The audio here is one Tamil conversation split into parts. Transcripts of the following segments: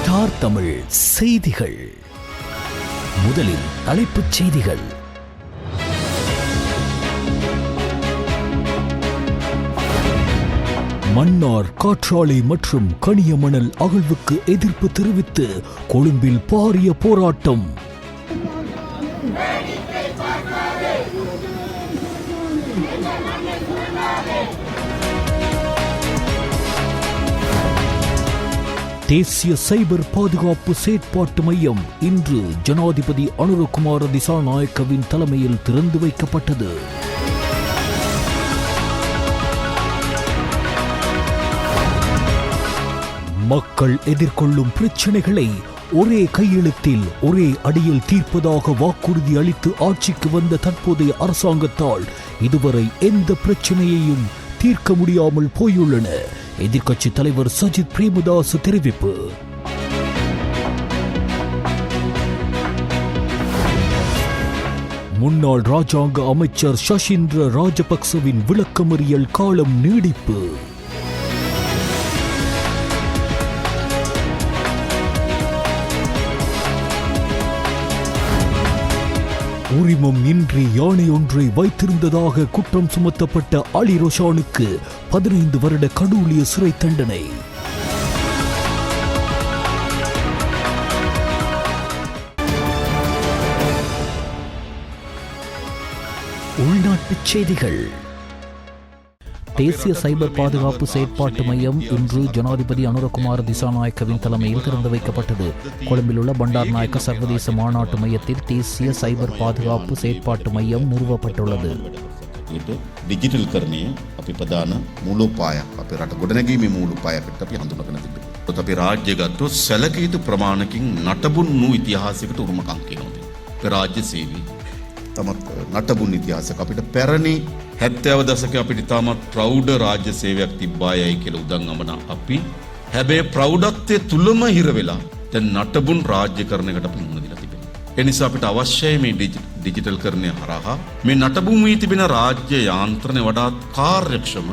ஸ்டார் தமிழ் செய்திகள். முதலில் தலைப்புச் செய்திகள். மன்னார் காற்றாலை மற்றும் கனிய மணல் அகழ்வுக்கு எதிர்ப்பு தெரிவித்து கொழும்பில் பாரிய போராட்டம். தேசிய சைபர் பாதுகாப்பு செயற்பாட்டு மையம் இன்று ஜனாதிபதி அனுரகுமார திசாநாயக்கவின் தலைமையில் திறந்து வைக்கப்பட்டது. மக்கள் எதிர்கொள்ளும் பிரச்சினைகளை ஒரே கையெழுத்தில் ஒரே அடியில் தீர்ப்பதாக வாக்குறுதி அளித்து ஆட்சிக்கு வந்த தற்போதைய அரசாங்கத்தால் இதுவரை எந்த பிரச்சனையையும் தீர்க்க முடியாமல் போயுள்ளன. எதிர்க்கட்சி தலைவர் சஜித் பிரேமதாஸ் தெரிவிப்பு. முன்னாள் ராஜாங்க அமைச்சர் சஷிந்திர ராஜபக்சவின் விளக்கமறியல் காலம் நீடிப்பு. உரிமம் இன்றி யானை ஒன்றை வைத்திருந்ததாக குற்றம் சுமத்தப்பட்ட அலி ரோஷானுக்கு 15 வருட கடூழிய சிறை தண்டனை. உள்நாட்டுச் செய்திகள். தேசிய சைபர் பாதுகாப்பு செயற்பாட்டு மையம் இன்று ஜனாதிபதி அனுரகுமார திசாநாயக்கவின் தலைமையில் திறந்து வைக்கப்பட்டது. கொழும்பில் உள்ள பண்டார் நாயக்க சர்வதேச மாநாட்டு மையத்தில் தேசிய சைபர் பாதுகாப்பு செயற்பாட்டு மையம் நிறுவப்பட்டுள்ளது. ඩිජිටල් කරණය අපි ප්‍රධාන මූලෝපායක් අපේ රට ගොඩනැගීමේ මූලෝපායකට අපි හඳුනාගෙන තිබෙනවා. අපි රාජ්‍ය ගත්තොත් සැලකිය යුතු ප්‍රමාණකින් නටබුන් වූ ඉතිහාසයකට උරුමකම් කියනවා. අපේ රාජ්‍ය සේවී තමත් නටබුන් ඉතිහාසයක අපිට පැරණි 70 දශකයේ අපිට තාමත් ප්‍රෞಢ රාජ්‍ය සේවයක් තිබ්බායයි කියලා උදන් අමන අපි හැබැයි ප්‍රෞಢත්වයේ තුලම හිර වෙලා දැන් නටබුන් රාජ්‍යකරණයකට අපි මුහුණ දීලා තිබෙනවා. ඒ නිසා අපිට අවශ්‍යයි මේ ඩිජිටල් කරණය හරහා මේ නටබුන් වී තිබෙන රාජ්‍ය යාන්ත්‍රණය වඩාත් කාර්යක්ෂම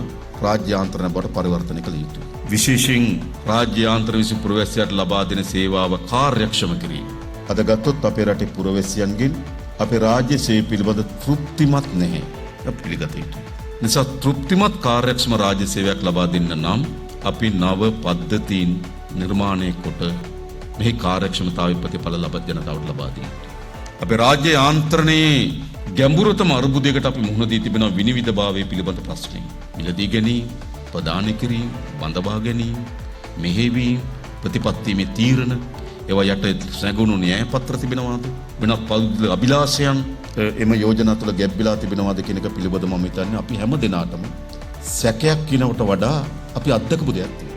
රාජ්‍ය යාන්ත්‍රණය බවට පරිවර්තනය කළ යුතුයි. විශේෂයෙන් රාජ්‍ය යාන්ත්‍රණ විසින් පුරවැසියන්ට ලබා දෙන සේවාව කාර්යක්ෂම කිරීම. අද ගත්තොත් අපේ රටේ පුරවැසියන්ගෙන් අපේ රාජ්‍ය සේවය පිළිබඳ තෘප්තිමත් නැහැ. පිළිගත යුතුයි. නිසා තෘප්තිමත් කාර්යක්ෂම රාජ්‍ය සේවයක් ලබා දෙන්න නම් අපි නව පද්ධතීන් නිර්මාණය කොට මේ කාර්යක්ෂමතාවයේ ප්‍රතිඵල ලබත් ජනතාවට ලබා දී. අපේ රාජ්‍ය යාන්ත්‍රණයේ ගැඹුරතම අරුබුදයකට අපි මුහුණ දී තිබෙන විනිවිදභාවයේ පිළිබඳ ප්‍රශ්නය. මිලදී ගැනීම, ප්‍රදාන කිරීම, බඳවා ගැනීම, මෙහෙවීම, ප්‍රතිපත්තියේ තීරණ ඒවා යට සැඟුණු න්‍යාය පත්‍ර තිබෙනවාද? වෙනත් පෞද්ගලික අභිලාෂයන් එම යෝජනා තුළ ගැබ්බිලා තිබෙනවාද කියන එක පිළිබඳව මම හිතන්නේ අපි හැම දිනාටම සැකයක් කිනවට වඩා අපි අත්දකපු දෙයක් තියෙනවා.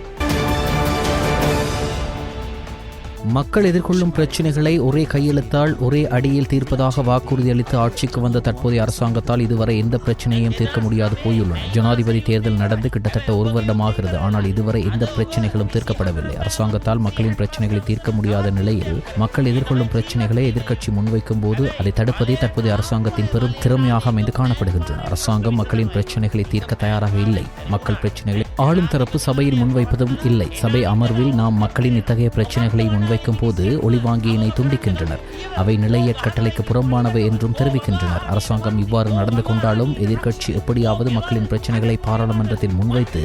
மக்கள் எதிர்கொள்ளும் பிரச்சினைகளை ஒரே கையெழுத்தால் ஒரே அடியில் தீர்ப்பதாக வாக்குறுதி அளித்து ஆட்சிக்கு வந்த தற்போதைய அரசாங்கத்தால் இதுவரை எந்த பிரச்சனையும் தீர்க்க முடியாது போயுள்ளன. ஜனாதிபதி தேர்தல் நடந்து கிட்டத்தட்ட 1 வருடமாகிறது. ஆனால் இதுவரை எந்த பிரச்சனைகளும் தீர்க்கப்படவில்லை. அரசாங்கத்தால் மக்களின் பிரச்சனைகளை தீர்க்க முடியாத நிலையில் மக்கள் எதிர்கொள்ளும் பிரச்சனைகளை எதிர்க்கட்சி முன்வைக்கும் போது அதை தடுப்பதே தற்போதைய அரசாங்கத்தின் பெரும் திறமையாக அமைந்து காணப்படுகின்றன. அரசாங்கம் மக்களின் பிரச்சனைகளை தீர்க்க தயாராக இல்லை. மக்கள் பிரச்சனைகளை ஆளும் தரப்பு சபையில் முன்வைப்பதும் இல்லை. சபை அமர்வில் நாம் மக்களின் இத்தகைய பிரச்சனைகளை முன்வைக்கும் போது ஒளிவாங்கியினை துண்டிக்கின்றனர். அவை நிலைய கட்டளைக்கு புறம்பானவை என்றும் தெரிவிக்கின்றனர். அரசாங்கம் இவ்வாறு நடந்து கொண்டாலும் எதிர்க்கட்சி எப்படியாவது மக்களின் பிரச்சனைகளை பாராளுமன்றத்தில் முன்வைத்து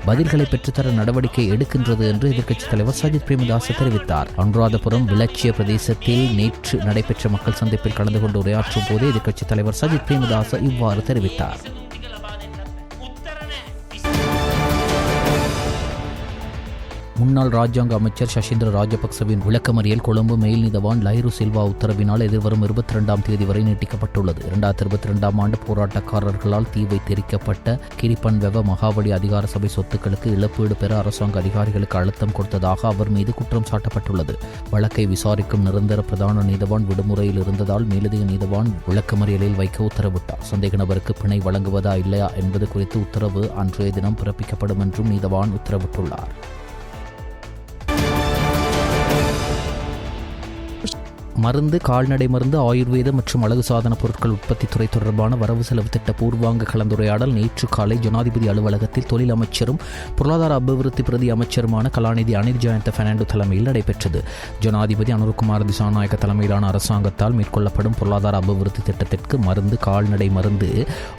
பதில்களை பெற்றுத்தர நடவடிக்கை எடுக்கின்றது என்று எதிர்க்கட்சித் தலைவர் சஜித் பிரேமதாஸ் தெரிவித்தார். அனுராதபுரம் விளச்சிய பிரதேசத்தில் நேற்று நடைபெற்ற மக்கள் சந்திப்பில் கலந்து கொண்டு உரையாற்றும் போது எதிர்க்கட்சித் தலைவர் சஜித் பிரேமதாஸ் இவ்வாறு தெரிவித்தார். முன்னாள் ராஜாங்க அமைச்சர் சஷிந்திர ராஜபக்சவின் விளக்கமறியல் கொழும்பு மேல் நீதவான் லைரு சில்வா உத்தரவினால் எதிர்வரும் 22ஆம் தேதி வரை நீட்டிக்கப்பட்டுள்ளது. 2022ஆம் ஆண்டு போராட்டக்காரர்களால் தீ வைத்து எரிக்கப்பட்ட கிரிபன்வெவ மகாவலி அதிகார சபை சொத்துக்களுக்கு இழப்பீடு பெற அரசாங்க அதிகாரிகளுக்கு அழுத்தம் கொடுத்ததாக அவர் மீது குற்றம் சாட்டப்பட்டுள்ளது. வழக்கை விசாரிக்கும் நிரந்தர பிரதான நீதவான் விடுமுறையில் இருந்ததால் மேலதிக நீதவான் விளக்கமறியலில் வைக்க உத்தரவிட்டார். சந்தேக நபருக்கு பிணை வழங்குவதா இல்லையா என்பது குறித்து உத்தரவு அன்றைய தினம் பிறப்பிக்கப்படும் என்றும் நீதவான் உத்தரவிட்டுள்ளார். மருந்து, கால்நடை மருந்து, ஆயுர்வேத மற்றும் அழகு சாதன பொருட்கள் உற்பத்தி துறை தொடர்பான வரவு செலவு திட்ட பூர்வாங்க கலந்துரையாடல் நேற்று காலை ஜனாதிபதி அலுவலகத்தில் தொழில் அமைச்சரும் பொருளாதார அபிவிருத்தி பிரதி அமைச்சருமான கலாநிதி அனில் ஜெயந்த பெர்னாண்டோ தலைமையில் நடைபெற்றது. ஜனாதிபதி அனுரகுமார திசாநாயக்க தலைமையிலான அரசாங்கத்தால் மேற்கொள்ளப்படும் பொருளாதார அபிவிருத்தி திட்டத்திற்கு மருந்து, கால்நடை மருந்து,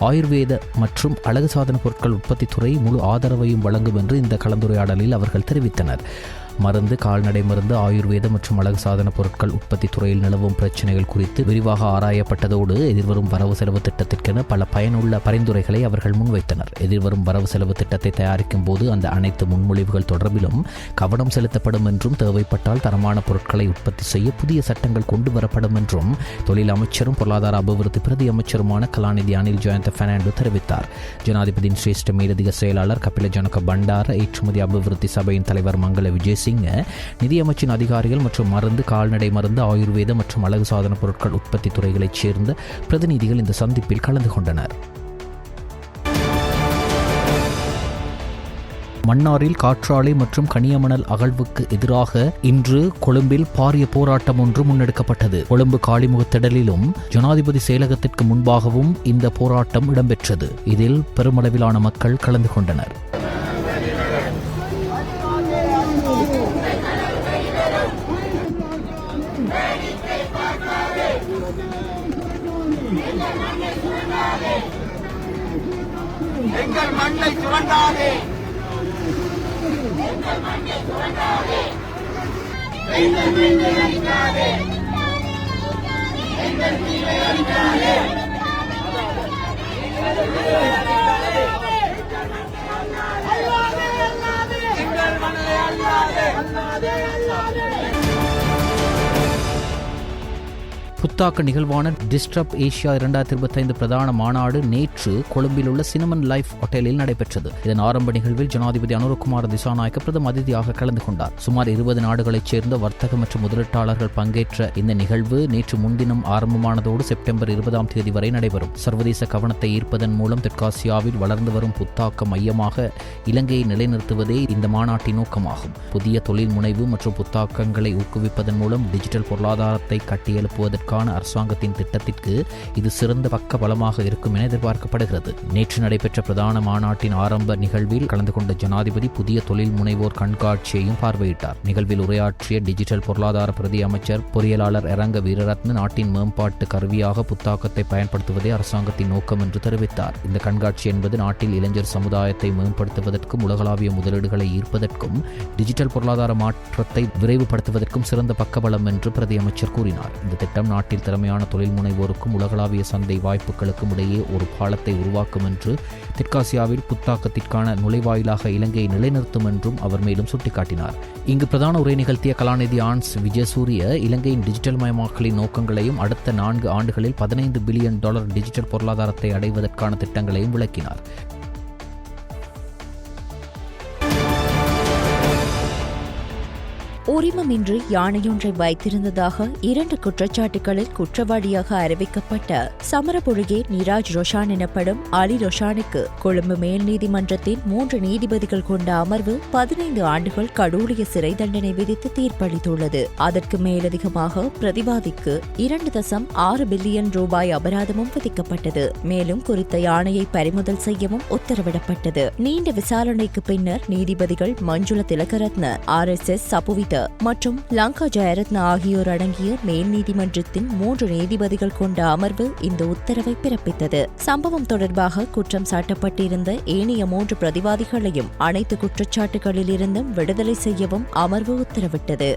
ஆயுர்வேத மற்றும் அழகு சாதன பொருட்கள் உற்பத்தி துறை முழு ஆதரவையும் வழங்கும் என்று இந்த கலந்துரையாடலில் அவர்கள் தெரிவித்தனர். மருந்து, கால்நடை மருந்து, ஆயுர்வேத மற்றும் அழகு சாதன பொருட்கள் உற்பத்தி துறையில் நிலவும் பிரச்சினைகள் குறித்து விரிவாக ஆராயப்பட்டதோடு எதிர்வரும் வரவு செலவு திட்டத்திற்கென பல பயனுள்ள பரிந்துரைகளை அவர்கள் முன்வைத்தனர். எதிர்வரும் வரவு செலவு திட்டத்தை தயாரிக்கும் போது அந்த அனைத்து முன்மொழிவுகள் தொடர்பிலும் கவனம் செலுத்தப்படும் என்றும், தேவைப்பட்டால் தரமான பொருட்களை உற்பத்தி செய்ய புதிய சட்டங்கள் கொண்டு வரப்படும் என்றும் தொழில் அமைச்சரும் பொருளாதார அபிவிருத்தி பிரதி அமைச்சருமான கலாநிதி அனில் ஜெயந்த பெர்னாண்டோ தெரிவித்தார். ஜனாதிபதியின் சிரேஷ்ட மேலதிக செயலாளர் கபில ஜனக பண்டார, ஏற்றுமதி அபிவிருத்தி சபையின் தலைவர் மங்கள விஜய், நிதியமைச்சின் அதிகாரிகள் மற்றும் மருந்து, கால்நடை மருந்து, ஆயுர்வேத மற்றும் அழகு சாதன பொருட்கள் உற்பத்தி துறைகளைச் சேர்ந்த பிரதிநிதிகள் இந்த சந்திப்பில் கலந்து கொண்டனர். மன்னாரில் காற்றாலை மற்றும் கனியமணல் அகழ்வுக்கு எதிராக இன்று கொழும்பில் பாரிய போராட்டம் ஒன்று முன்னெடுக்கப்பட்டது. கொழும்பு காளிமுகத்திடலிலும் ஜனாதிபதி செயலகத்திற்கு முன்பாகவும் இந்த போராட்டம் இடம்பெற்றது. இதில் பெருமளவிலான மக்கள் கலந்து கொண்டனர். எங்கள் மண்ணை சுரண்டாதே, எங்கள் மண்ணை சுரண்டாதே, எங்கள் மீனை அழிக்காதே, எங்கள் மீனை அழிக்காதே, எங்கள் மண்ணை அழிக்காதே. புத்தாக்க நிகழ்வான டிஸ்டர்ப் ஏசியா 2025 பிரதான மாநாடு நேற்று கொழும்பில் உள்ள சினமன் லைஃப் ஹோட்டலில் நடைபெற்றது. இதன் ஆரம்ப நிகழ்வில் ஜனாதிபதி அனுரகுமார திசாநாயக்க பிரதம அதிதியாக கலந்து கொண்டார். சுமார் 20 நாடுகளைச் சேர்ந்த வர்த்தக மற்றும் முதலீட்டாளர்கள் பங்கேற்ற இந்த நிகழ்வு நேற்று முன்தினம் ஆரம்பமானதோடு செப்டம்பர் 20ஆம் தேதி வரை நடைபெறும். சர்வதேச கவனத்தை ஈர்ப்பதன் மூலம் தெற்காசியாவில் வளர்ந்து வரும் புத்தாக்க மையமாக இலங்கையை நிலைநிறுத்துவதே இந்த மாநாட்டின் நோக்கமாகும். புதிய தொழில் முனைவு மற்றும் புத்தாக்கங்களை ஊக்குவிப்பதன் மூலம் டிஜிட்டல் பொருளாதாரத்தை கட்டியெழுப்புவதற்கு அரசாங்கத்தின் திட்டத்திற்கு இது சிறந்த பக்க பலமாக இருக்கும் என எதிர்பார்க்கப்படுகிறது. நேற்று நடைபெற்ற பிரதான மாநாட்டின் ஆரம்ப நிகழ்வில் கலந்து கொண்ட ஜனாதிபதி புதிய தொழில் முனைவோர் கண்காட்சியையும் பார்வையிட்டார். நிகழ்வில் உரையாற்றிய டிஜிட்டல் பொருளாதார பிரதி அமைச்சர் பொறியியலாளர் இரங்க வீரரத்ன, நாட்டின் மேம்பாட்டு கருவியாக புத்தாக்கத்தை பயன்படுத்துவதே அரசாங்கத்தின் நோக்கம் என்று தெரிவித்தார். இந்த கண்காட்சி என்பது நாட்டில் இளைஞர் சமுதாயத்தை மேம்படுத்துவதற்கும் உலகளாவிய முதலீடுகளை ஈர்ப்பதற்கும் டிஜிட்டல் பொருளாதார மாற்றத்தை விரைவுபடுத்துவதற்கும் சிறந்த பக்கபலம் என்று பிரதி அமைச்சர் கூறினார். இந்த திட்டம் நாட்டில் திறமையான தொழில் முனைவோருக்கும் உலகளாவிய சந்தை வாய்ப்புகளுக்கும் இடையே ஒரு பாலத்தை உருவாக்கும் என்று, தெற்காசியாவில் புத்தாக்கத்திற்கான நுழைவாயிலாக இலங்கையை நிலைநிறுத்தும் என்றும் அவர் மேலும் சுட்டிக்காட்டினார். இங்கு பிரதான உரை நிகழ்த்திய கலாநிதி ஆன்ஸ் விஜயசூரிய, இலங்கையின் டிஜிட்டல் மயமாக்கலின் நோக்கங்களையும் அடுத்த 4 ஆண்டுகளில் $15 பில்லியன் டிஜிட்டல் பொருளாதாரத்தை அடைவதற்கான திட்டங்களையும் விளக்கினார். உரிமமின்றி யானையொன்றை வைத்திருந்ததாக 2 குற்றச்சாட்டுகளில் குற்றவாளியாக அறிவிக்கப்பட்ட சமரபுழுகே நிராஜ் ரொஷான் எனப்படும் அலி ரொஷானுக்கு கொழும்பு மேல் நீதிமன்றத்தின் 3 நீதிபதிகள் கொண்ட அமர்வு 15 ஆண்டுகள் கடூழிய சிறை தண்டனை விதித்து தீர்ப்பளித்துள்ளது. அதற்கு மேலதிகமாக பிரதிவாதிக்கு 2.6 பில்லியன் ரூபாய் அபராதமும் விதிக்கப்பட்டது. மேலும் குறித்த யானையை பறிமுதல் செய்யவும் உத்தரவிடப்பட்டது. நீண்ட விசாரணைக்கு பின்னர் நீதிபதிகள் மஞ்சுள திலகரத்ன, RSS சபுவித மற்றும் லங்கா ஜெயரத்ன ஆகியோர் அடங்கிய மேல் நீதிமன்றத்தின் 3 நீதிபதிகள் கொண்ட அமர்வு இந்த உத்தரவை பிறப்பித்தது. சம்பவம் தொடர்பாக குற்றம் சாட்டப்பட்டிருந்த ஏனைய 3 பிரதிவாதிகளையும் அனைத்து குற்றச்சாட்டுகளிலிருந்தும் விடுதலை செய்யவும் அமர்வு உத்தரவிட்டது.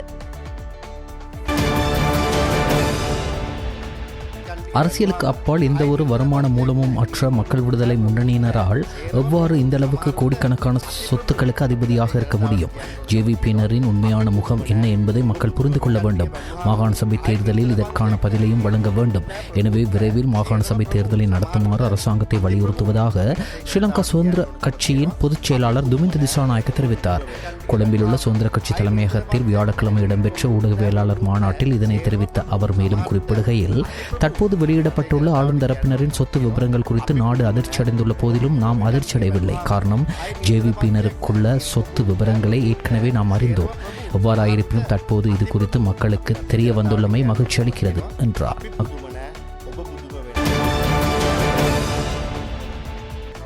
அரசியலுக்கு அப்பால் எந்த ஒரு வருமான மூலமும் அற்ற மக்கள் விடுதலை முன்னணியினரால் எவ்வாறு இந்த அளவுக்கு கோடிக்கணக்கான சொத்துக்களுக்கு அதிபதியாக இருக்க முடியும்? ஜேவிபியினரின் உண்மையான முகம் என்ன என்பதை மக்கள் புரிந்து கொள்ள வேண்டும். மாகாண சபை தேர்தலில் இதற்கான பதிலையும் வழங்க வேண்டும். எனவே விரைவில் மாகாண சபை தேர்தலை நடத்துமாறு அரசாங்கத்தை வலியுறுத்துவதாக ஸ்ரீலங்கா சுதந்திர கட்சியின் பொதுச் செயலாளர் துமிந்த திசாநாயக்க தெரிவித்தார். கொழும்பில் உள்ள சுதந்திர கட்சி தலைமையகத்தில் வியாழக்கிழமை இடம்பெற்ற ஊடகவியலாளர் மாநாட்டில் இதனை தெரிவித்த அவர் மேலும் குறிப்பிடுகையில், தற்போது வெளியிடப்பட்டுள்ள ஆளும் தரப்பினரின் சொத்து விவரங்கள் குறித்து நாடு அதிர்ச்சியடைந்துள்ள போதிலும் நாம் அதிர்ச்சியடையவில்லை. காரணம், ஜேவிபியினருக்குள்ள சொத்து விவரங்களை ஏற்கனவே நாம் அறிந்தோம். எவ்வாறாயிருப்பினும் தற்போது இது குறித்து மக்களுக்கு தெரிய வந்துள்ளமை மகிழ்ச்சி அளிக்கிறது என்றார்.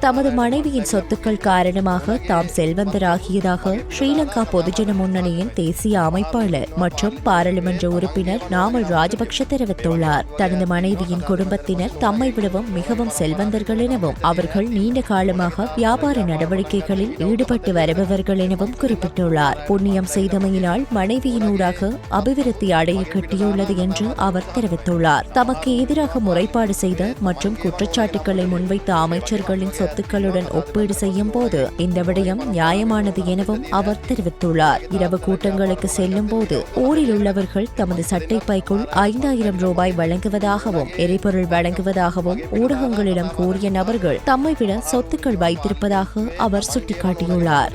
தமது மனைவியின் சொத்துக்கள் காரணமாக தாம் செல்வந்தராகியதாக ஸ்ரீலங்கா பொதுஜன முன்னணியின் தேசிய அமைப்பாளர் மற்றும் பாராளுமன்ற உறுப்பினர் நாமல் ராஜபக்ஷ தெரிவித்துள்ளார். தனது மனைவியின் குடும்பத்தினர் தம்மை விடவும் மிகவும் செல்வந்தர்கள் எனவும் அவர்கள் நீண்ட காலமாக வியாபார நடவடிக்கைகளில் ஈடுபட்டு வருபவர்கள் எனவும் குறிப்பிட்டுள்ளார். புண்ணியம் செய்தமையினால் மனைவியினூடாக அபிவிருத்தி அடைய கிட்டியுள்ளது என்று அவர் தெரிவித்துள்ளார். தமக்கு எதிராக முறைப்பாடு செய்த மற்றும் குற்றச்சாட்டுக்களை முன்வைத்த அமைச்சர்களின் சொத்துக்களுடன் ஒப்பீடு செய்யும் போது இந்த விடயம் நியாயமானது எனவும் அவர் தெரிவித்துள்ளார். இரவு கூட்டங்களுக்கு செல்லும் போது ஊரில் உள்ளவர்கள் தமது சட்டைப்பைக்குள் 5000 ரூபாய் வழங்குவதாகவும் எரிபொருள் வழங்குவதாகவும் ஊடகங்களிடம் கூறிய நபர்கள் தம்மை விட சொத்துக்கள் வைத்திருப்பதாக அவர் சுட்டிக்காட்டியுள்ளார்.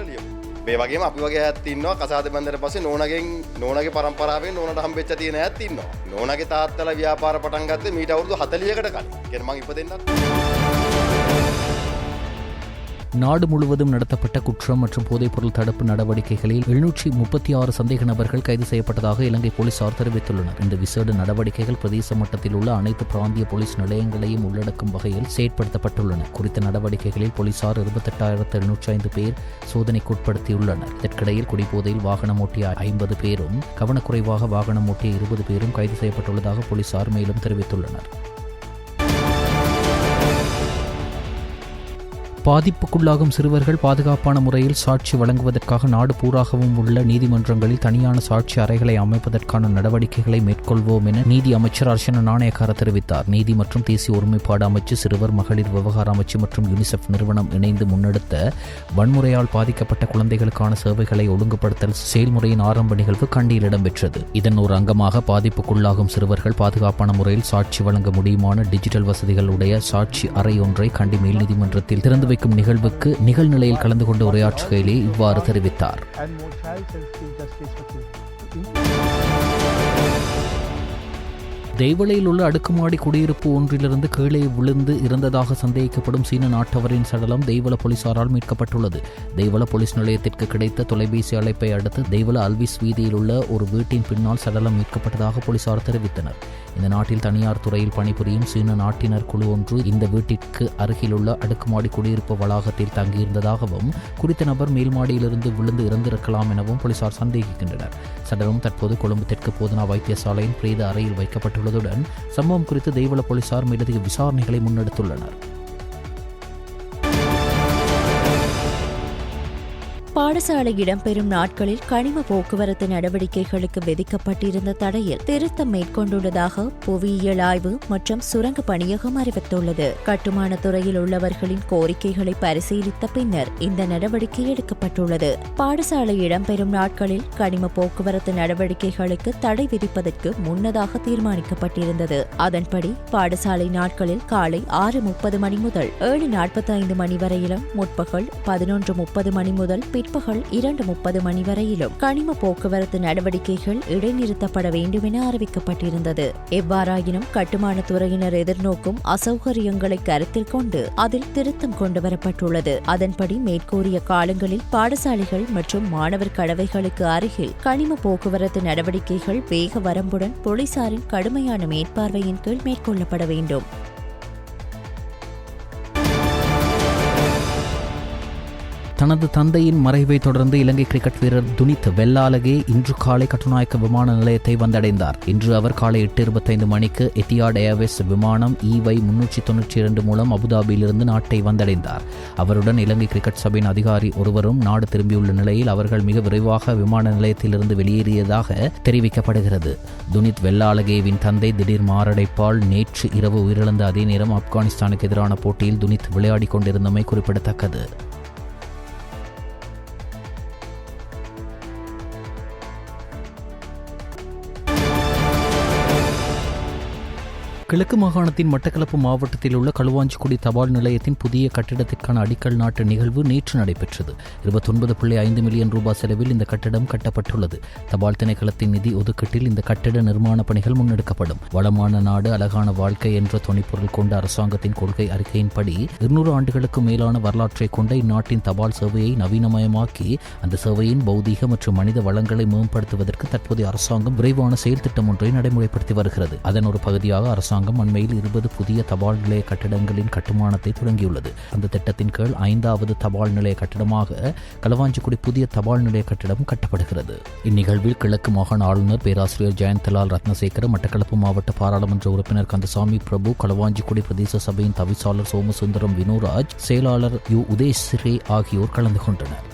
මේ වගේම අපි වගේ ඇත් ඉන්නවා කසාද බන්දර පස්සේ නෝනගේ පරම්පරාවෙන් නෝනට හම්බෙච්ච තියෙන ඇත් ඉන්නවා. නෝනගේ තාත්තලා ව්‍යාපාර පටන් ගත්තේ මීට අවුරුදු 40කට කලින්. කියන්නේ මං ඉපදෙන්නත් நாடு முழுவதும் நடத்தப்பட்ட குற்றம் மற்றும் போதைப்பொருள் தடுப்பு நடவடிக்கைகளில் 736 சந்தேக நபர்கள் கைது செய்யப்பட்டதாக இலங்கை போலீசார் தெரிவித்துள்ளனர். இந்த விசேட நடவடிக்கைகள் பிரதேச மட்டத்தில் உள்ள அனைத்து பிராந்திய போலீஸ் நிலையங்களையும் உள்ளடக்கும் வகையில் செயற்படுத்தப்பட்டுள்ளன. குறித்த நடவடிக்கைகளில் போலீசார் 28,705 பேர் சோதனைக்குட்படுத்தியுள்ளனர். இதற்கிடையில் குடிபோதையில் வாகனம் ஓட்டிய 50 பேரும் கவனக்குறைவாக வாகனம் ஓட்டிய 20 பேரும் கைது செய்யப்பட்டுள்ளதாக போலீசார் மேலும் தெரிவித்துள்ளனர். பாதிப்புக்குள்ளாகும் சிறுவர்கள் பாதுகாப்பான முறையில் சாட்சி வழங்குவதற்காக நாடு பூராகவும் உள்ள நீதிமன்றங்களில் தனியான சாட்சி அறைகளை அமைப்பதற்கான நடவடிக்கைகளை மேற்கொள்வோம் என நீதி அமைச்சர் அர்ச்சனா நாணயக்கார தெரிவித்தார். நீதி மற்றும் தேசிய ஒருமைப்பாடு அமைச்சு, சிறுவர் மகளிர் விவகார அமைச்சு மற்றும் யுனிசெஃப் நிறுவனம் இணைந்து முன்னெடுத்த வன்முறையால் பாதிக்கப்பட்ட குழந்தைகளுக்கான சேவைகளை ஒழுங்குபடுத்தல் செயல்முறையின் ஆரம்ப நிகழ்வு கண்டியில் இடம்பெற்றது. இதன் ஒரு அங்கமாக பாதிப்புக்குள்ளாகும் சிறுவர்கள் பாதுகாப்பான முறையில் சாட்சி வழங்க முடியுமான டிஜிட்டல் வசதிகளுடைய சாட்சி அறை ஒன்றை கண்டி மேல் நீதிமன்றத்தில் திறந்து வைக்கும் நிகழ்வுக்கு நிகழ்நிலையில் கலந்து கொண்டு உரையாற்றுகையிலே இவ்வாறு தெரிவித்தார். தேவளையில் உள்ள அடுக்குமாடி குடியிருப்பு ஒன்றிலிருந்து கீழே விழுந்து இறந்ததாக சந்தேகிக்கப்படும் சீன நாட்டவரின் சடலம் தெய்வல போலீசாரால் மீட்கப்பட்டுள்ளது. தெய்வல போலீஸ் நிலையத்திற்கு கிடைத்த தொலைபேசி அழைப்பை அடுத்து தெய்வல அல்விஸ் வீதியில் உள்ள ஒரு வீட்டின் பின்னால் சடலம் மீட்கப்பட்டதாக போலீசார் தெரிவித்தனர். இந்த நாட்டில் தனியார் துறையில் பணிபுரியும் சீன நாட்டினர் குழு ஒன்று இந்த வீட்டிற்கு அருகிலுள்ள அடுக்குமாடி குடியிருப்பு வளாகத்தில் தங்கியிருந்ததாகவும் குறித்த நபர் மேல்மாடியிலிருந்து விழுந்து இறந்திருக்கலாம் எனவும் போலீசார் சந்தேகிக்கின்றனர். சடலம் தற்போது கொழும்பு தெற்கு போதனா வைத்தியசாலையின் பிரேத அறையில் வைக்கப்பட்டுள்ளதுடன் சம்பவம் குறித்து தெய்வல போலீசார் மேலதிக விசாரணைகளை முன்னெடுத்துள்ளனர். பாடசாலை இடம்பெறும் நாட்களில் கனிம போக்குவரத்து நடவடிக்கைகளுக்கு விதிக்கப்பட்டிருந்த தடையில் திருத்தம் மேற்கொண்டுள்ளதாக புவியியல் ஆய்வு மற்றும் சுரங்க பணியகம் அறிவித்துள்ளது. கட்டுமான துறையில் உள்ளவர்களின் கோரிக்கைகளை பரிசீலித்த பின்னர் இந்த நடவடிக்கை எடுக்கப்பட்டுள்ளது. பாடசாலை இடம்பெறும் நாட்களில் கனிம போக்குவரத்து நடவடிக்கைகளுக்கு தடை விதிப்பதற்கு முன்னதாக தீர்மானிக்கப்பட்டிருந்தது. அதன்படி பாடசாலை நாட்களில் காலை 6:30 மணி முதல் 7:45 மணி வரையிலும், முற்பகல் 11:30 மணி முதல் பிற்பகல் 2:30 மணி வரையிலும் கனிம போக்குவரத்து நடவடிக்கைகள் இடைநிறுத்தப்பட வேண்டும் என அறிவிக்கப்பட்டிருந்தது. எவ்வாறாயினும் கட்டுமான துறையினர் எதிர்நோக்கும் அசௌகரியங்களை கருத்தில் கொண்டு அதில் திருத்தம் கொண்டுவரப்பட்டுள்ளது. அதன்படி மேற்கூறிய காலங்களில் பாடசாலைகள் மற்றும் மாணவர் கடவைகளுக்கு அருகில் கனிம போக்குவரத்து நடவடிக்கைகள் வேக வரம்புடன் போலீசாரின் கடுமையான மேற்பார்வையின் கீழ் மேற்கொள்ளப்பட வேண்டும். தனது தந்தையின் மறைவை தொடர்ந்து இலங்கை கிரிக்கெட் வீரர் துனித் வெல்லாலகே இன்று காலை கட்டுநாயக்க விமான நிலையத்தை வந்தடைந்தார். இன்று அவர் காலை 8:25 மணிக்கு எத்தியாட் ஏர்வேஸ் விமானம் EY 392 மூலம் அபுதாபியிலிருந்து நாட்டை வந்தடைந்தார். அவருடன் இலங்கை கிரிக்கெட் சபையின் அதிகாரி ஒருவரும் நாடு திரும்பியுள்ள நிலையில் அவர்கள் மிக விரைவாக விமான நிலையத்திலிருந்து வெளியேறியதாக தெரிவிக்கப்படுகிறது. துனித் வெல்லாலகேவின் தந்தை திடீர் மாரடைப்பால் நேற்று இரவு உயிரிழந்த அதே நேரம் ஆப்கானிஸ்தானுக்கு எதிரான போட்டியில் துனித் விளையாடிக் கொண்டிருந்தமை குறிப்பிடத்தக்கது. கிழக்கு மாகாணத்தின் மட்டக்களப்பு மாவட்டத்தில் உள்ள களுவாஞ்சிக்குடி தபால் நிலையத்தின் புதிய கட்டிடத்திற்கான அடிக்கல் நாட்டு நிகழ்வு நேற்று நடைபெற்றது. 29.5 மில்லியன் ரூபாய் செலவில் இந்த கட்டிடம் கட்டப்பட்டுள்ளது. தபால் திணைக்களத்தின் நிதி ஒதுக்கீட்டில் இந்த கட்டிட நிர்மாண பணிகள் முன்னெடுக்கப்படும். வளமான நாடு அழகான வாழ்க்கை என்ற துணைப்பொருள் கொண்ட அரசாங்கத்தின் கொள்கை அறிக்கையின்படி 200 ஆண்டுகளுக்கு மேலான வரலாற்றை கொண்ட இந்நாட்டின் தபால் சேவையை நவீனமயமாக்கி அந்த சேவையின் பௌதீக மற்றும் மனித வளங்களை மேம்படுத்துவதற்கு தற்போதைய அரசாங்கம் விரைவான செயல் திட்டம் ஒன்றை நடைமுறைப்படுத்தி வருகிறது. அதன் ஒரு பகுதியாக அரசாங்கம் அண்மையில் 20 புதிய தபால் நிலைய கட்டிடங்களின் கட்டுமானத்தை தொடங்கியுள்ளது. அந்த திட்டத்தின் கீழ் 5வது தபால் நிலைய கட்டிடமாக களுவாஞ்சிக்குடி புதிய தபால் நிலைய கட்டிடம் கட்டப்படுகிறது. இந்நிகழ்வில் கிழக்கு மாகாண ஆளுநர் பேராசிரியர் ஜெயந்தலால் ரத்னசேகர, மட்டக்களப்பு மாவட்ட பாராளுமன்ற உறுப்பினர் கந்தசாமி பிரபு, களுவாஞ்சிக்குடி பிரதேச சபையின் தவிசாளர் சோமசுந்தரம் வினோராஜ், செயலாளர் யு உதேஸ்ரே ஆகியோர் கலந்து கொண்டனர்.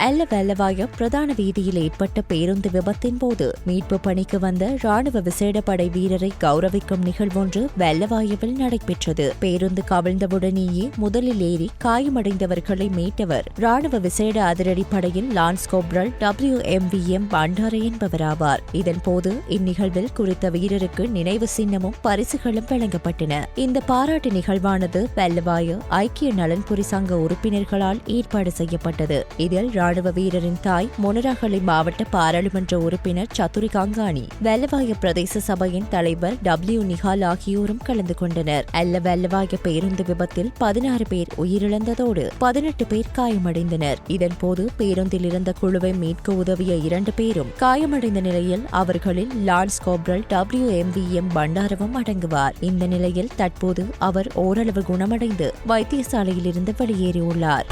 அல்லவல்லவாய பிரதான வீதியில் ஏற்பட்ட பேருந்து விபத்தின் போது மீட்பு பணிக்கு வந்த ராணுவ விசேட படை வீரரை கௌரவிக்கும் நிகழ்வொன்று வெள்ளவாயவில் நடைபெற்றது. பேருந்து கவிழ்ந்தவுடனேயே முதலில் ஏறி காயமடைந்தவர்களை மீட்டவர் ராணுவ விசேட அதிரடி படையின் லான்ஸ் கோப்ரல் WMVM பண்டாரை என்பவராவார். இதன்போது இந்நிகழ்வில் குறித்த வீரருக்கு நினைவு சின்னமும் பரிசுகளும் வழங்கப்பட்டன. இந்த பாராட்டு நிகழ்வானது வெள்ளவாய ஐக்கிய நலன்புரி சங்க உறுப்பினர்களால் ஏற்பாடு செய்யப்பட்டது. இதில் ராணுவ வீரரின் தாய் மொனராகலை மாவட்ட பாராளுமன்ற உறுப்பினர் சத்துரி கங்காணி, வெள்ளவாய பிரதேச சபையின் தலைவர் W நிஹால் ஆகியோரும் கலந்து கொண்டனர். வெள்ளவாய பேருந்து விபத்தில் 16 பேர் உயிரிழந்ததோடு 18 பேர் காயமடைந்தனர். இதன்போது பேருந்தில் இருந்த குழுவை மீட்க உதவிய 2 பேரும் காயமடைந்த நிலையில் அவர்களில் லான்ஸ் கோப்ரல் WMVM பண்டாரவும் அடங்குவார். இந்த நிலையில் தற்போது அவர் ஓரளவு குணமடைந்து வைத்தியசாலையில் இருந்து வெளியேறியுள்ளார்.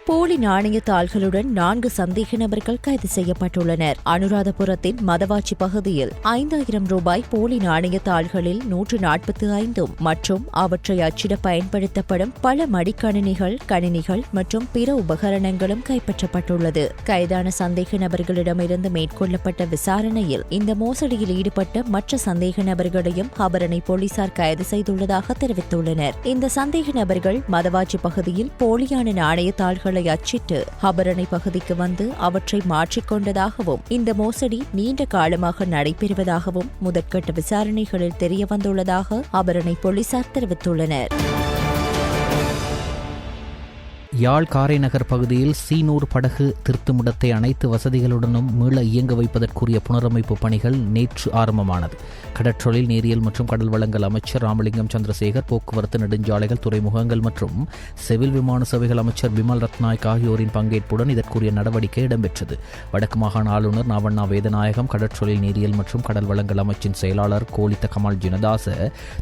போலி நாணய தாள்களுடன் 4 சந்தேக நபர்கள் கைது செய்யப்பட்டுள்ளனர். அனுராதபுரத்தின் மதவாச்சி பகுதியில் 5000 ரூபாய் போலி நாணய தாள்களில் 145 மற்றும் அவற்றை அச்சிட பயன்படுத்தப்படும் பல மடிக்கணினிகள், கணினிகள் மற்றும் பிற உபகரணங்களும் கைப்பற்றப்பட்டுள்ளது. கைதான சந்தேக நபர்களிடமிருந்து மேற்கொள்ளப்பட்ட விசாரணையில் இந்த மோசடியில் ஈடுபட்ட மற்ற சந்தேக நபர்களையும் அபரணை போலீசார் கைது செய்துள்ளதாக தெரிவித்துள்ளனர். இந்த சந்தேக நபர்கள் மதவாச்சி பகுதியில் போலியான நாணய தாள்கள் அச்சிட்டு அபரணை பகுதிக்கு வந்து அவற்றை மாற்றிக்கொண்டதாகவும் இந்த மோசடி நீண்ட காலமாக நடைபெறுவதாகவும் முதற்கட்ட விசாரணைகளில் தெரியவந்துள்ளதாக அபரணை போலீசார் தெரிவித்துள்ளனர். யாழ் காரைநகர் பகுதியில் C100 படகு திருத்துமிடத்தை அனைத்து வசதிகளுடனும் மீள இயங்க வைப்பதற்குரிய புனரமைப்பு பணிகள் நேற்று ஆரம்பமானது. கடற்றொழில், நீரியல் மற்றும் கடல் வளங்கள் அமைச்சர் ராமலிங்கம் சந்திரசேகர், போக்குவரத்து, நெடுஞ்சாலைகள், துறைமுகங்கள் மற்றும் சிவில் விமான சேவைகள் அமைச்சர் பிமல் ரத்நாயக் ஆகியோரின் பங்கேற்புடன் இதற்குரிய நடவடிக்கை இடம்பெற்றது. வடக்கு மாகாண ஆளுநர் நாவண்ணா வேதநாயகம், கடற்றொழில், நீரியல் மற்றும் கடல் வளங்கள் அமைச்சின் செயலாளர் கோலித்த கமல் ஜினதாச,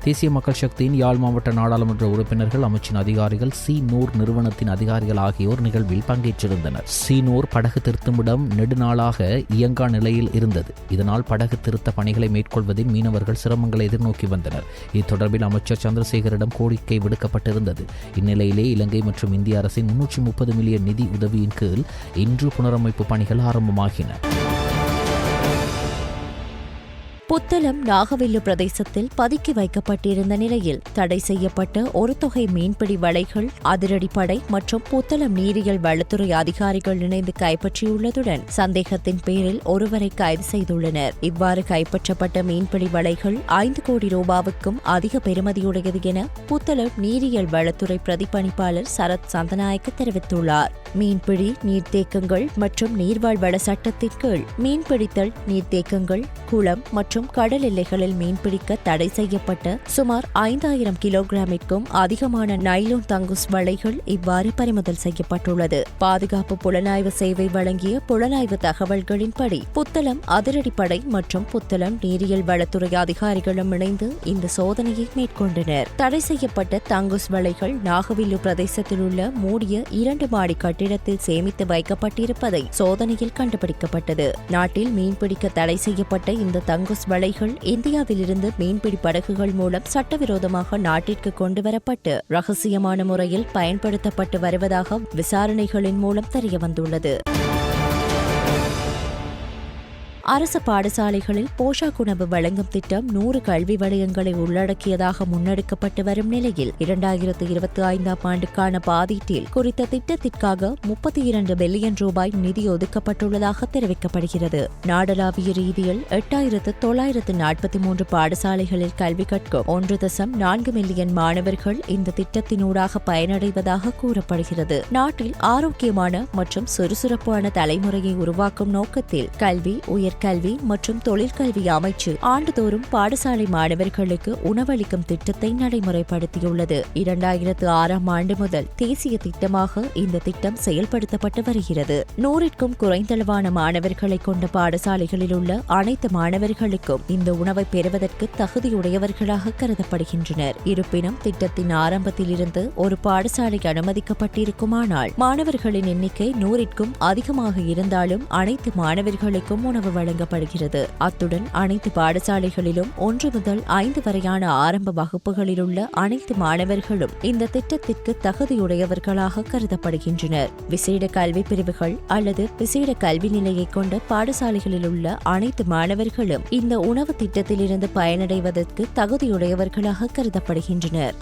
தேசிய மக்கள் சக்தியின் யாழ் மாவட்ட நாடாளுமன்ற உறுப்பினர்கள், அமைச்சின் அதிகாரிகள், C100 நிறுவனத்தின் அதிகாரிகள் ஆகியோர் நிகழ்வில் பங்கேற்றிருந்தனர். C100 படகு திருத்துமிடம் நெடுநாளாக இயங்கா நிலையில் இருந்தது. இதனால் படகு திருத்த பணிகளை மேற்கொள்வதில் மீனவர்கள் சிரமங்களை எதிர்நோக்கி வந்தனர். இது தொடர்பில் அமைச்சர் சந்திரசேகரிடம் கோரிக்கை விடுக்கப்பட்டிருந்தது. இந்நிலையிலே இலங்கை மற்றும் இந்திய அரசின் 330 மில்லியன் நிதி உதவியின் கீழ் இன்று புனரமைப்பு பணிகள் ஆரம்பமாகின. புத்தளம் நாகவில்லு பிரதேசத்தில் பதுக்கி வைக்கப்பட்டிருந்த நிலையில் தடை செய்யப்பட்ட ஒரு தொகை மீன்பிடி வலைகள் அதிரடிப்படை மற்றும் புத்தளம் நீரியல் வளத்துறை அதிகாரிகள் இணைந்து கைப்பற்றியுள்ளதுடன் சந்தேகத்தின் பேரில் ஒருவரை கைது செய்துள்ளனர். இவ்வாறு கைப்பற்றப்பட்ட மீன்பிடி வலைகள் 5 கோடி ரூபாவுக்கும் அதிக பெறுமதியுடையது என புத்தளம் நீரியல் வளத்துறை பிரதிபலிப்பாளர் சரத் சந்தநாயக்க தெரிவித்துள்ளார். மீன்பிடி, நீர்த்தேக்கங்கள் மற்றும் நீர்வாழ் வள சட்டத்தின் கீழ் மீன்பிடித்தல், நீர்த்தேக்கங்கள், குளம் மற்றும் கடல் எல்லைகளில் மீன்பிடிக்க தடை செய்யப்பட்ட சுமார் 5000 கிலோகிராமிற்கும் அதிகமான நைலோன் தங்குஸ் வலைகள் இவ்வாறு பறிமுதல் செய்யப்பட்டுள்ளது. பாதுகாப்பு புலனாய்வு சேவை வழங்கிய புலனாய்வு தகவல்களின்படி புத்தளம் அதிரடிப்படை மற்றும் புத்தளம் நீரியல் வளத்துறை அதிகாரிகளும் இணைந்து இந்த சோதனையை மேற்கொண்டனர். தடை செய்யப்பட்ட தங்குஸ் வலைகள் நாகவில்லு பிரதேசத்தில் உள்ள மூடிய 2 மாடி கட்டிடத்தில் சேமித்து வைக்கப்பட்டிருப்பதை சோதனையில் கண்டுபிடிக்கப்பட்டது. நாட்டில் மீன்பிடிக்க தடை செய்யப்பட்ட இந்த தங்குஸ் வலைகள் இந்தியாவிலிருந்து மீன்பிடி படகுகள் மூலம் சட்டவிரோதமாக நாட்டிற்கு கொண்டுவரப்பட்டு ரகசியமான முறையில் பயன்படுத்தப்பட்டு வருவதாக விசாரணைகளின் மூலம் தெரியவந்துள்ளது. அரசு பாடசாலைகளில் போஷாக் உணவு வழங்கும் திட்டம் 100 கல்வி வலயங்களை உள்ளடக்கியதாக முன்னெடுக்கப்பட்டு வரும் நிலையில் 2025 ஆண்டுக்கான பாதீட்டில் குறித்த திட்டத்திற்காக 32 பில்லியன் ரூபாய் நிதி ஒதுக்கப்பட்டுள்ளதாக தெரிவிக்கப்படுகிறது. நாடளாவிய ரீதியில் 8,943 பாடசாலைகளில் கல்வி கற்கும் 1.4 மில்லியன் மாணவர்கள் இந்த திட்டத்தினூடாக பயனடைவதாக கூறப்படுகிறது. நாட்டில் ஆரோக்கியமான மற்றும் சுறுசுறுப்பான தலைமுறையை உருவாக்கும் நோக்கத்தில் கல்வி, உயர்கல்வி மற்றும் தொழிற்கல்வி அமைச்சு ஆண்டுதோறும் பாடசாலை மாணவர்களுக்கு உணவளிக்கும் திட்டத்தை நடைமுறைப்படுத்தியுள்ளது. 2006 ஆண்டு முதல் தேசிய திட்டமாக இந்த திட்டம் செயல்படுத்தப்பட்டு வருகிறது. 100க்கும் குறைந்தளவான மாணவர்களை கொண்ட பாடசாலைகளில் உள்ள அனைத்து மாணவர்களுக்கும் இந்த உணவை பெறுவதற்கு தகுதியுடையவர்களாக கருதப்படுகின்றனர். இருப்பினும் திட்டத்தின் ஆரம்பத்தில் இருந்து ஒரு பாடசாலை அனுமதிக்கப்பட்டிருக்குமானால் மாணவர்களின் எண்ணிக்கை 100க்கும் அதிகமாக இருந்தாலும் அனைத்து மாணவர்களுக்கும் உணவு வழங்கப்படுகிறது. அத்துடன் அனைத்து பாடசாலைகளிலும் 1 முதல் 5 வரையான ஆரம்ப வகுப்புகளில் உள்ள அனைத்து மாணவர்களும் இந்த திட்டத்திற்கு தகுதியுடையவர்களாக கருதப்படுகின்றனர். விசேட கல்வி பிரிவுகள் அல்லது விசேட கல்வி நிலையை கொண்ட பாடசாலைகளில் உள்ள அனைத்து மாணவர்களும் இந்த உணவு திட்டத்திலிருந்து பயனடைவதற்கு தகுதியுடையவர்களாக கருதப்படுகின்றனர்.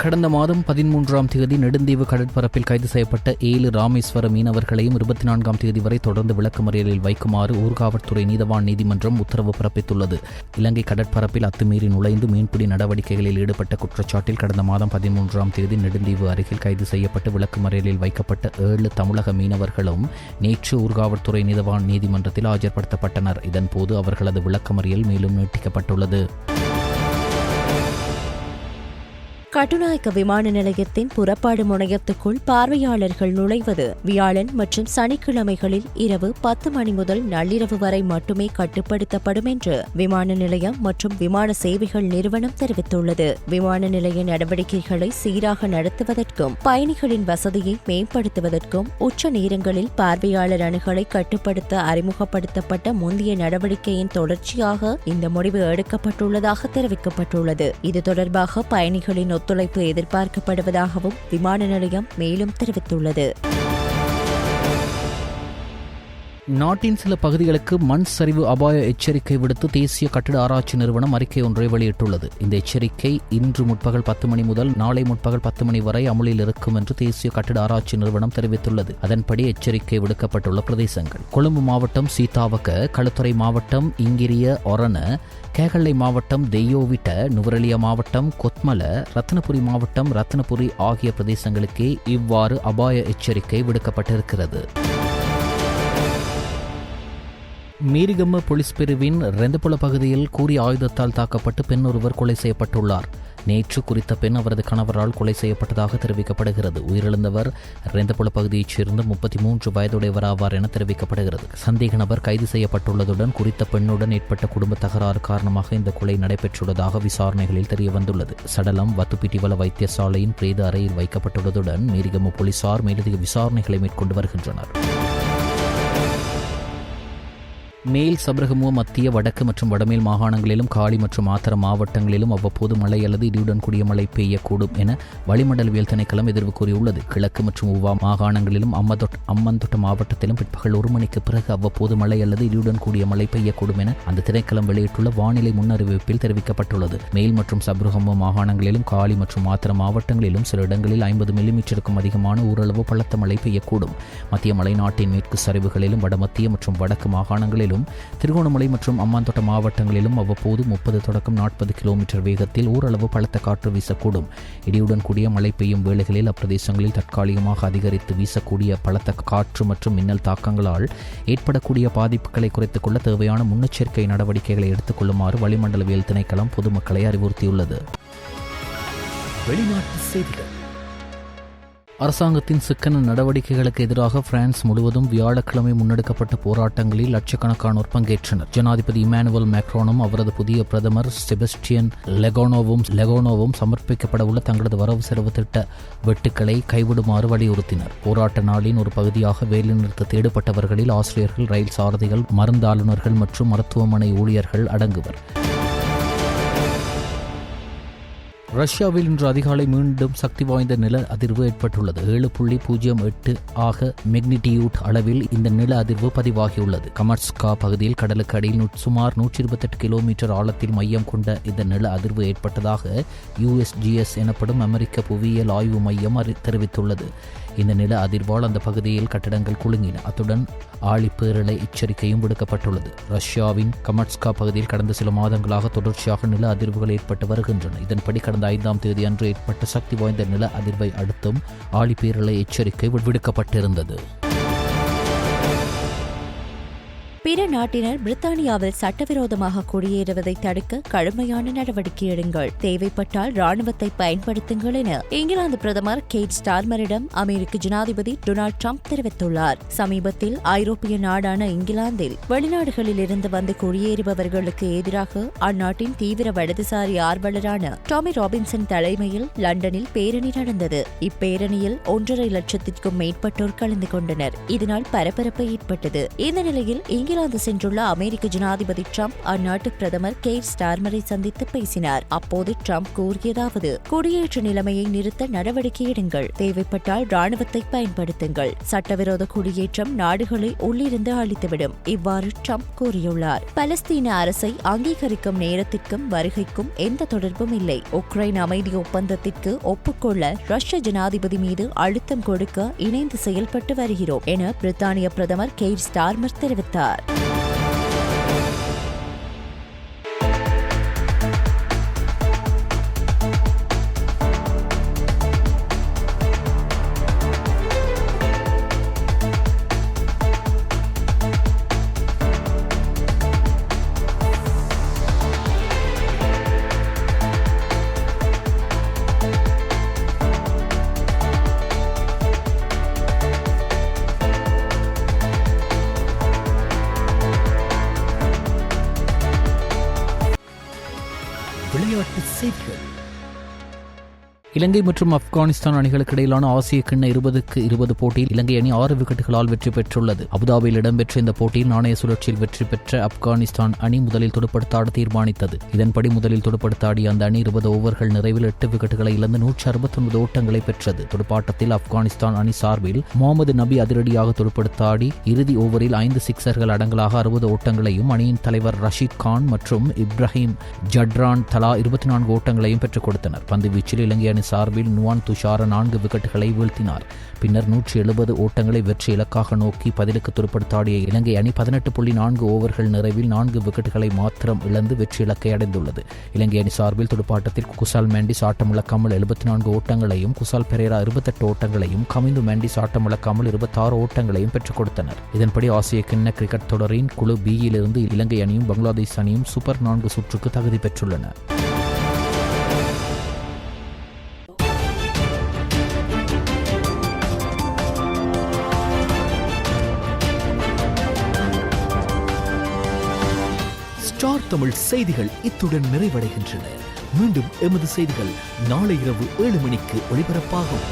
கடந்த மாதம் 13ஆம் தேதி நெடுந்தீவு கடற்பரப்பில் கைது செய்யப்பட்ட 7 ராமேஸ்வர மீனவர்களையும் 24ஆம் தேதி வரை தொடர்ந்து விளக்கமறியலில் வைக்குமாறு ஊர்காவல்துறை நீதவான் நீதிமன்றம் உத்தரவு பிறப்பித்துள்ளது. இலங்கை கடற்பரப்பில் அத்துமீறி நுழைந்து மீன்பிடி நடவடிக்கைகளில் ஈடுபட்ட குற்றச்சாட்டில் கடந்த மாதம் 13ஆம் தேதி நெடுந்தீவு அருகில் கைது செய்யப்பட்டு விளக்கமறியலில் வைக்கப்பட்ட 7 தமிழக மீனவர்களும் நேற்று ஊர்காவல்துறை நீதவான் நீதிமன்றத்தில் ஆஜர்படுத்தப்பட்டனர். இதன்போது அவர்களது விளக்கமறியல் மேலும் நீட்டிக்கப்பட்டுள்ளது. கட்டுநாயக்க விமான நிலையத்தின் புறப்பாடு முனையத்துக்குள் பார்வையாளர்கள் நுழைவது வியாழன் மற்றும் சனிக்கிழமைகளில் இரவு 10 மணி முதல் நள்ளிரவு வரை மட்டுமே கட்டுப்படுத்தப்படும் என்று விமான நிலையம் மற்றும் விமான சேவைகள் நிறுவனம் தெரிவித்துள்ளது. விமான நிலைய நடவடிக்கைகளை சீராக நடத்துவதற்கும் பயணிகளின் வசதியை மேம்படுத்துவதற்கும் உச்ச நேரங்களில் பார்வையாளர் அணுகலை கட்டுப்படுத்த அறிமுகப்படுத்தப்பட்ட முந்தைய நடவடிக்கையின் தொடர்ச்சியாக இந்த முடிவு எடுக்கப்பட்டுள்ளதாக தெரிவிக்கப்பட்டுள்ளது. இது தொடர்பாக பயணிகளின் ஒத்துழைப்பு எதிர்பார்க்கப்படுவதாகவும் விமான நிலையம் மேலும் தெரிவித்துள்ளது. நாட்டின் சில பகுதிகளுக்கு மண் சரிவு அபாய எச்சரிக்கை விடுத்து தேசிய கட்டிட ஆராய்ச்சி நிறுவனம் அறிக்கை ஒன்றை வெளியிட்டுள்ளது. இந்த எச்சரிக்கை இன்று முற்பகல் 10 மணி முதல் நாளை முற்பகல் 10 மணி வரை அமுலில் இருக்கும் என்று தேசிய கட்டிட ஆராய்ச்சி நிறுவனம் தெரிவித்துள்ளது. அதன்படி எச்சரிக்கை விடுக்கப்பட்டுள்ள பிரதேசங்கள்: கொழும்பு மாவட்டம் சீதாவக, களுத்துறை மாவட்டம் இங்கிரிய ஒரண, கேகள்ளை மாவட்டம் தெய்யோவிட்ட, நுவரெலியா மாவட்டம் கொத்மல, ரத்னபுரி மாவட்டம் ரத்னபுரி ஆகிய பிரதேசங்களுக்கே இவ்வாறு அபாய எச்சரிக்கை விடுக்கப்பட்டிருக்கிறது. மீரிகம்ம போலீஸ் பிரிவின் ரெந்தபுல பகுதியில் கூறிய ஆயுதத்தால் தாக்கப்பட்டு பெண் ஒருவர் கொலை செய்யப்பட்டுள்ளார். நேற்று குறித்த பெண் அவரது கணவரால் கொலை செய்யப்பட்டதாக தெரிவிக்கப்படுகிறது. உயிரிழந்தவர் ரெந்தபுல பகுதியைச் சேர்ந்த 33 வயதுடையவராவார் என தெரிவிக்கப்படுகிறது. சந்தேக நபர் கைது செய்யப்பட்டுள்ளதுடன் குறித்த பெண்ணுடன் ஏற்பட்ட குடும்ப தகராறு காரணமாக இந்த கொலை நடைபெற்றுள்ளதாக விசாரணைகளில் தெரியவந்துள்ளது. சடலம் வத்துப்பிட்டிவல வைத்தியசாலையின் பிரேத அறையில் வைக்கப்பட்டுள்ளதுடன் மீரிகம்ம போலீசார் மேலதிக விசாரணைகளை மேற்கொண்டு வருகின்றனர். மேல் சபரகமுவ, மத்திய, வடக்கு மற்றும் வடமேல் மாகாணங்களிலும் காலி மற்றும் ஆத்தர மாவட்டங்களிலும் அவ்வப்போது மழை அல்லது இடியுடன் கூடிய மழை பெய்யக்கூடும் என வளிமண்டலவியல் திணைக்களம் எதிர்வு கூறியுள்ளது. கிழக்கு மற்றும் உவா மாகாணங்களிலும் அம்மந்தொட்ட மாவட்டத்திலும் பிற்பகல் 1 மணிக்கு பிறகு அவ்வப்போது மழை அல்லது இடியுடன் கூடிய மழை பெய்யக்கூடும் என அந்த திணைக்களம் வெளியிட்டுள்ள வானிலை முன்னறிவிப்பில் தெரிவிக்கப்பட்டுள்ளது. மேல் மற்றும் சபரகமுவ மாகாணங்களிலும் காலி மற்றும் ஆத்தர மாவட்டங்களிலும் சில இடங்களில் 50 மில்லிமீட்டருக்கும் அதிகமான ஓரளவு பலத்த மழை பெய்யக்கூடும். மத்திய மலைநாட்டின் மேற்கு சரிவுகளிலும் வடமத்திய மற்றும் வடக்கு மாகாணங்களிலும் திருகோணமலை மற்றும் அம்பாந்தோட்ட மாவட்டங்களிலும் அவ்வப்போது 30 தொடக்கம் 40 கிலோமீட்டர் வேகத்தில் ஓரளவு பலத்த காற்று வீசக்கூடும். இடியுடன் கூடிய மழை பெய்யும் வேளைகளில் அப்பிரதேசங்களில் தற்காலிகமாக அதிகரித்து வீசக்கூடிய பலத்த காற்று மற்றும் மின்னல் தாக்கங்களால் ஏற்படக்கூடிய பாதிப்புகளை குறைத்துக் கொள்ள தேவையான முன்னெச்சரிக்கை நடவடிக்கைகளை எடுத்துக் கொள்ளுமாறு வளிமண்டலவியல் திணைக்களம் பொதுமக்களை அறிவுறுத்தியுள்ளது. வெளிநாட்டு செய்திகள். அரசாங்கத்தின் சிக்கன நடவடிக்கைகளுக்கு எதிராக பிரான்ஸ் முழுவதும் வியாழக்கிழமை முன்னெடுக்கப்பட்ட போராட்டங்களில் லட்சக்கணக்கானோர் பங்கேற்றனர். ஜனாதிபதி இமானுவல் மேக்ரோனும் அவரது புதிய பிரதமர் செபஸ்டியன் லெகோனோவும் சமர்ப்பிக்கப்படவுள்ள தங்களது வரவு செலவு திட்ட வெட்டுக்களை கைவிடுமாறு வலியுறுத்தினர். போராட்ட நாளின் ஒரு பகுதியாக வேலைநிறுத்தத்தில் ஈடுபட்டவர்களில் ஆசிரியர்கள், ரயில் சாரதிகள், மருந்தாளுநர்கள் மற்றும் மருத்துவமனை ஊழியர்கள் அடங்குவர். ரஷ்யாவில் இன்று அதிகாலை மீண்டும் சக்தி வாய்ந்த நில அதிர்வு ஏற்பட்டுள்ளது. 7.08 ஆக மெக்னிடியூட் அளவில் இந்த நில அதிர்வு பதிவாகியுள்ளது. கமர்ஸ்கா பகுதியில் கடலுக்கு அடியில் சுமார் 128 கிலோமீட்டர் ஆழத்தில் மையம் கொண்ட இந்த நில அதிர்வு ஏற்பட்டதாக USGS எனப்படும் அமெரிக்க புவியியல் ஆய்வு மையம் தெரிவித்துள்ளது. இந்த நில அதிர்வால் அந்த பகுதியில் கட்டடங்கள் குலுங்கின. அத்துடன் ஆழிப்பேரலை எச்சரிக்கையும் விடுக்கப்பட்டுள்ளது. ரஷ்யாவின் கமர்ஸ்கா பகுதியில் கடந்த சில மாதங்களாக தொடர்ச்சியாக நில அதிர்வுகள் ஏற்பட்டு வருகின்றன. இதன்படி கடந்த 5ஆம் தேதி அன்று ஏற்பட்ட சக்தி வாய்ந்த நில அதிர்வை அடுத்தும் ஆழிப்பேரலை எச்சரிக்கை விடுக்கப்பட்டிருந்தது. பிற நாட்டினர் பிரித்தானியாவில் சட்டவிரோதமாக குடியேறுவதை தடுக்க கடுமையான நடவடிக்கை எடுங்கள், தேவைப்பட்டால் ராணுவத்தை பயன்படுத்துங்கள் என இங்கிலாந்து பிரதமர் கேட் ஸ்டார்மரிடம் அமெரிக்க ஜனாதிபதி டொனால்ட் ட்ரம்ப் தெரிவித்துள்ளார். சமீபத்தில் ஐரோப்பிய நாடான இங்கிலாந்தில் வெளிநாடுகளில் இருந்து வந்து குடியேறுபவர்களுக்கு எதிராக அந்நாட்டின் தீவிர வலதுசாரி ஆர்வலரான டாமி ராபின்சன் தலைமையில் லண்டனில் பேரணி நடந்தது. இப்பேரணியில் 1.5 லட்சத்திற்கும் மேற்பட்டோர் கலந்து கொண்டனர். இதனால் பரபரப்பு ஏற்பட்டது. இந்த நிலையில் இங்கிலாந்து சென்றுள்ள அமெரிக்க ஜனாதிபதி ட்ரம்ப் அந்நாட்டு பிரதமர் கேட் ஸ்டார்மரை சந்தித்து பேசினார். அப்போது ட்ரம்ப் கூறியதாவது: குடியேற்ற நிலைமையை நிறுத்த நடவடிக்கை எடுங்கள், தேவைப்பட்டால் ராணுவத்தை பயன்படுத்துங்கள், சட்டவிரோத குடியேற்றம் நாடுகளை உள்ளிருந்து அழித்துவிடும். இவ்வாறு ட்ரம்ப் கூறியுள்ளார். பலஸ்தீன அரசை அங்கீகரிக்கும் நேரத்திற்கும் வருகைக்கும் எந்த தொடர்பும் இல்லை. உக்ரைன் அமைதி ஒப்பந்தத்திற்கு ஒப்புக்கொள்ள ரஷ்ய ஜனாதிபதி மீது அழுத்தம் கொடுக்க இணைந்து செயல்பட்டு வருகிறோம் என பிரித்தானிய பிரதமர் கேட் ஸ்டார்மர் தெரிவித்தார். விளையாட்டுச் செய்திகள். இலங்கை மற்றும் ஆப்கானிஸ்தான் அணிகளுக்கு இடையிலான ஆசிய கிண்ண 20-20 போட்டியில் இலங்கை அணி 6 விக்கெட்டுகளால் வெற்றி பெற்றுள்ளது. அபுதாபியில் இடம்பெற்ற இந்த போட்டியில் நாணய சுழற்சியில் வெற்றி பெற்ற ஆப்கானிஸ்தான் அணி முதலில் துடுப்படுத்தாட தீர்மானித்தது. இதன்படி முதலில் துடுப்படுத்தாடிய அந்த அணி 20 ஓவர்கள் நிறைவில் 8 விக்கெட்டுகளை இழந்து 169 ஓட்டங்களை பெற்றது. துடுப்பாட்டத்தில் ஆப்கானிஸ்தான் அணி சார்பில் முகமது நபி அதிரடியாக துடுப்படுத்தாடி இறுதி ஓவரில் 5 சிக்சர்கள் அடங்கலாக 60 ஓட்டங்களையும், அணியின் தலைவர் ரஷீத் கான் மற்றும் இப்ராஹிம் ஜட்ரான் தலா 24 ஓட்டங்களையும் பெற்றுக் கொடுத்தனர். பந்து வீச்சில் இலங்கை அணி சார்பில் நுவான் துஷார 4 விக்கெட்டுகளை வீழ்த்தினார். பின்னர் 170 ஓட்டங்களை வெற்றி இலக்காக நோக்கி பதிலுக்கு துடுப்படுத்தாடிய இலங்கை அணி 18.4 ஓவர்கள் நிறைவில் 4 விக்கெட்டுகளை மாத்திரம் இழந்து வெற்றி இலக்கை அடைந்துள்ளது. இலங்கை அணி சார்பில் துடுப்பாட்டத்தில் குசால் மெண்டிஸ் ஆட்டமிழக்காமல் 74 ஓட்டங்களையும், குசால் பெரேரா 28 ஓட்டங்களையும், கமிந்து மெண்டிஸ் ஆட்டமிழக்காமல் 26 ஓட்டங்களையும் பெற்றுக் கொடுத்தனர். இதன்படி ஆசிய கிண்ண கிரிக்கெட் தொடரின் குழு B-இலிருந்து இலங்கை அணியும் பங்களாதேஷ் அணியும் சூப்பர் 4 சுற்றுக்கு தகுதி பெற்றுள்ளன. ஸ்டார் தமிழ் செய்திகள் இத்துடன் நிறைவடைகின்றன. மீண்டும் எமது செய்திகள் நாளை இரவு 7 மணிக்கு ஒளிபரப்பாகும்.